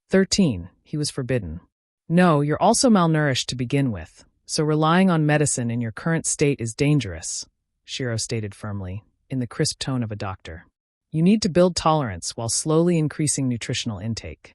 13. He was forbidden. No, you're also malnourished to begin with, so relying on medicine in your current state is dangerous, Shiro stated firmly, in the crisp tone of a doctor. You need to build tolerance while slowly increasing nutritional intake.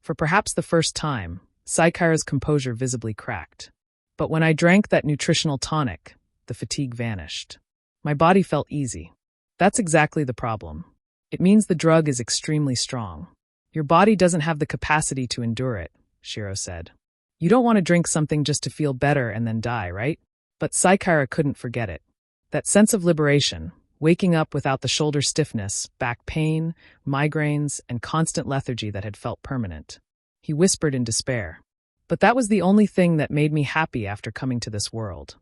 For perhaps the first time, Saikaira's composure visibly cracked. But when I drank that nutritional tonic, the fatigue vanished. My body felt easy. That's exactly the problem. It means the drug is extremely strong. Your body doesn't have the capacity to endure it, Shiro said. You don't want to drink something just to feel better and then die, right? But Saikaira couldn't forget it. That sense of liberation, waking up without the shoulder stiffness, back pain, migraines, and constant lethargy that had felt permanent. He whispered in despair. But that was the only thing that made me happy after coming to this world.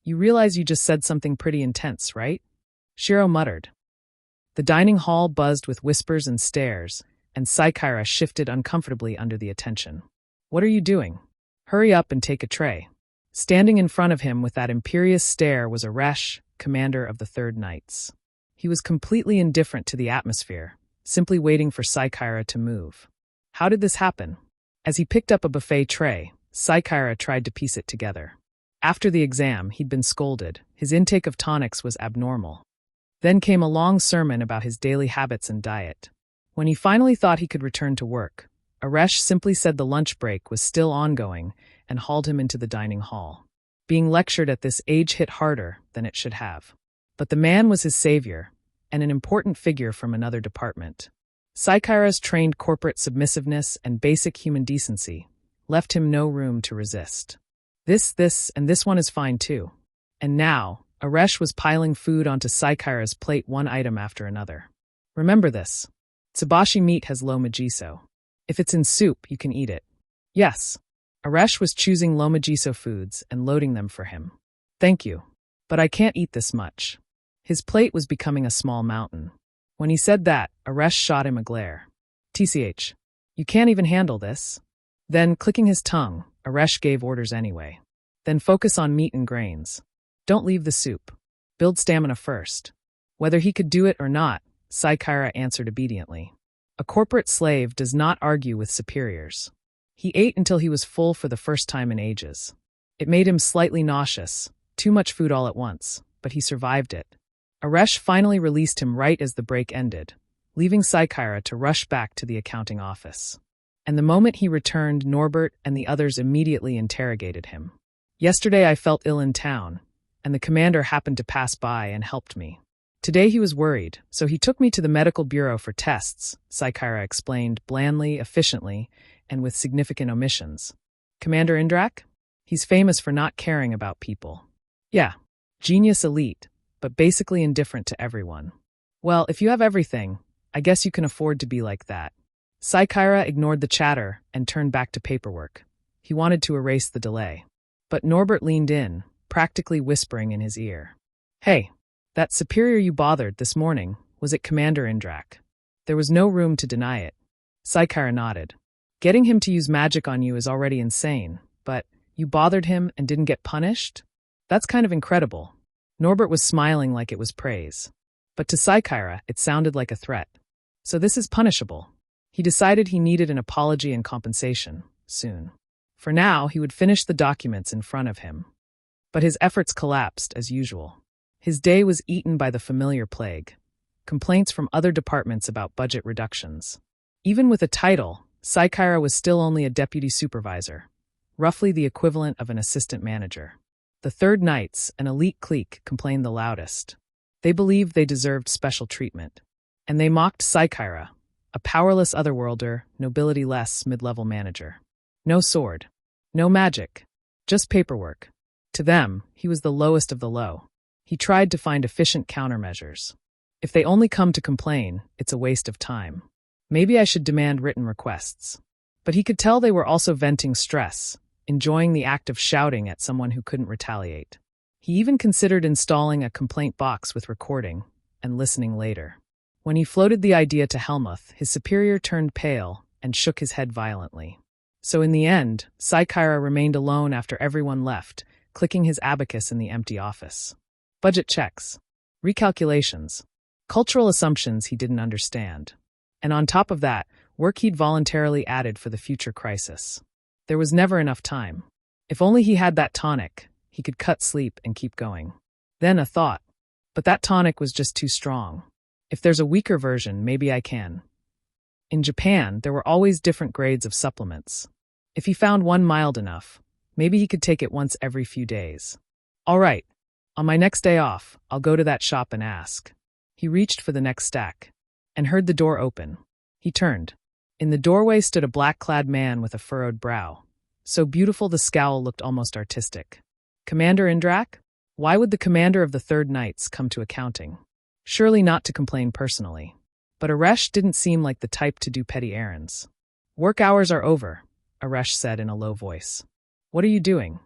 You realize you just said something pretty intense, right? Shiro muttered. The dining hall buzzed with whispers and stares, and Saikaira shifted uncomfortably under the attention. What are you doing? Hurry up and take a tray. Standing in front of him with that imperious stare was Aresh, commander of the Third Knights. He was completely indifferent to the atmosphere, simply waiting for Saikaira to move. How did this happen? As he picked up a buffet tray, Saikaira tried to piece it together. After the exam, he'd been scolded. His intake of tonics was abnormal. Then came a long sermon about his daily habits and diet. When he finally thought he could return to work, Aresh simply said the lunch break was still ongoing and hauled him into the dining hall. Being lectured at this age hit harder than it should have. But the man was his savior, and an important figure from another department. Saikaira's trained corporate submissiveness and basic human decency left him no room to resist. This, and this one is fine too. And now, Aresh was piling food onto Saikaira's plate, one item after another. Remember this. Tsubashi meat has low majiso. If it's in soup, you can eat it. Yes. Aresh was choosing low majiso foods and loading them for him. Thank you. But I can't eat this much. His plate was becoming a small mountain. When he said that, Aresh shot him a glare. TCH. You can't even handle this. Then, clicking his tongue, Aresh gave orders anyway. Then focus on meat and grains. Don't leave the soup. Build stamina first. Whether he could do it or not, Saikaira answered obediently. A corporate slave does not argue with superiors. He ate until he was full for the first time in ages. It made him slightly nauseous, too much food all at once, but he survived it. Aresh finally released him right as the break ended, leaving Saikaira to rush back to the accounting office. And the moment he returned, Norbert and the others immediately interrogated him. Yesterday I felt ill in town, and the commander happened to pass by and helped me. Today he was worried, so he took me to the medical bureau for tests, Saikaira explained blandly, efficiently, and with significant omissions. Commander Indrak? He's famous for not caring about people. Yeah, genius elite, but basically indifferent to everyone. Well, if you have everything, I guess you can afford to be like that. Saikaira ignored the chatter and turned back to paperwork. He wanted to erase the delay. But Norbert leaned in, practically whispering in his ear. Hey, that superior you bothered this morning, was it Commander Indrak? There was no room to deny it. Saikaira nodded. Getting him to use magic on you is already insane, but you bothered him and didn't get punished? That's kind of incredible. Norbert was smiling like it was praise. But to Saikaira, it sounded like a threat. So this is punishable. He decided he needed an apology and compensation, soon. For now, he would finish the documents in front of him. But his efforts collapsed, as usual. His day was eaten by the familiar plague. Complaints from other departments about budget reductions. Even with a title, Saikaira was still only a deputy supervisor, roughly the equivalent of an assistant manager. The Third Knights, an elite clique, complained the loudest. They believed they deserved special treatment. And they mocked Saikaira, a powerless otherworlder, nobility-less mid-level manager. No sword. No magic. Just paperwork. To them, he was the lowest of the low. He tried to find efficient countermeasures. If they only come to complain, it's a waste of time. Maybe I should demand written requests. But he could tell they were also venting stress, enjoying the act of shouting at someone who couldn't retaliate. He even considered installing a complaint box with recording and listening later. When he floated the idea to Helmuth, his superior turned pale and shook his head violently. So in the end, Saikaira remained alone after everyone left, clicking his abacus in the empty office. Budget checks. Recalculations. Cultural assumptions he didn't understand. And on top of that, Work he'd voluntarily added for the future crisis. There was never enough time. If only he had that tonic, he could cut sleep and keep going. Then a thought. But that tonic was just too strong. If there's a weaker version, maybe I can. In Japan, there were always different grades of supplements. If he found one mild enough, maybe he could take it once every few days. All right, on my next day off, I'll go to that shop and ask. He reached for the next stack and heard the door open. He turned. In the doorway stood a black-clad man with a furrowed brow. So beautiful the scowl looked almost artistic. Commander Indrak? Why would the commander of the Third Knights come to accounting? Surely not to complain personally. But Aresh didn't seem like the type to do petty errands. Work hours are over, Aresh said in a low voice. What are you doing?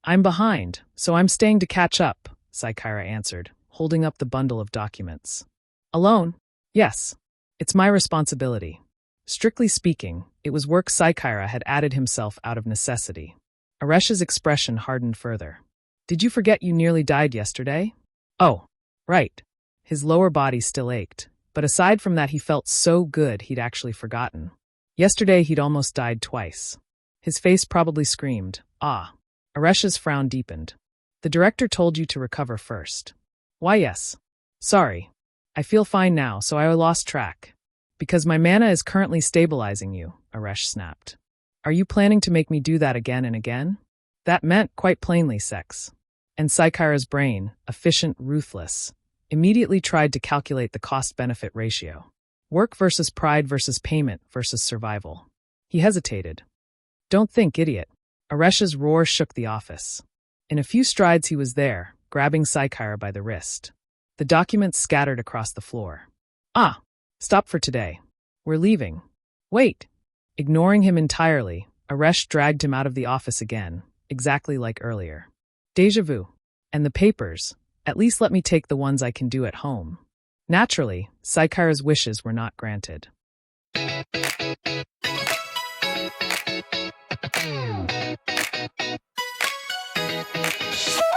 I'm behind, so I'm staying to catch up, Saikaira answered, holding up the bundle of documents. Alone? Yes. It's my responsibility. Strictly speaking, it was work Saikaira had added himself out of necessity. Aresh's expression hardened further. Did you forget you nearly died yesterday? Oh, right. His lower body still ached, but aside from that he felt so good he'd actually forgotten. Yesterday he'd almost died twice. His face probably screamed, ah. Aresh's frown deepened. The director told you to recover first. Why yes. Sorry. I feel fine now, so I lost track. Because my mana is currently stabilizing you, Aresh snapped. Are you planning to make me do that again and again? That meant, quite plainly, sex. And Saikaira's brain, efficient, ruthless, immediately tried to calculate the cost-benefit ratio. Work versus pride versus payment versus survival. He hesitated. Don't think, idiot. Aresh's roar shook the office. In a few strides he was there, grabbing Saikaira by the wrist. The documents scattered across the floor. Ah! Stop for today. We're leaving. Wait! Ignoring him entirely, Aresh dragged him out of the office again, exactly like earlier. Déjà vu. And the papers. At least let me take the ones I can do at home. Naturally, Saikaira's wishes were not granted.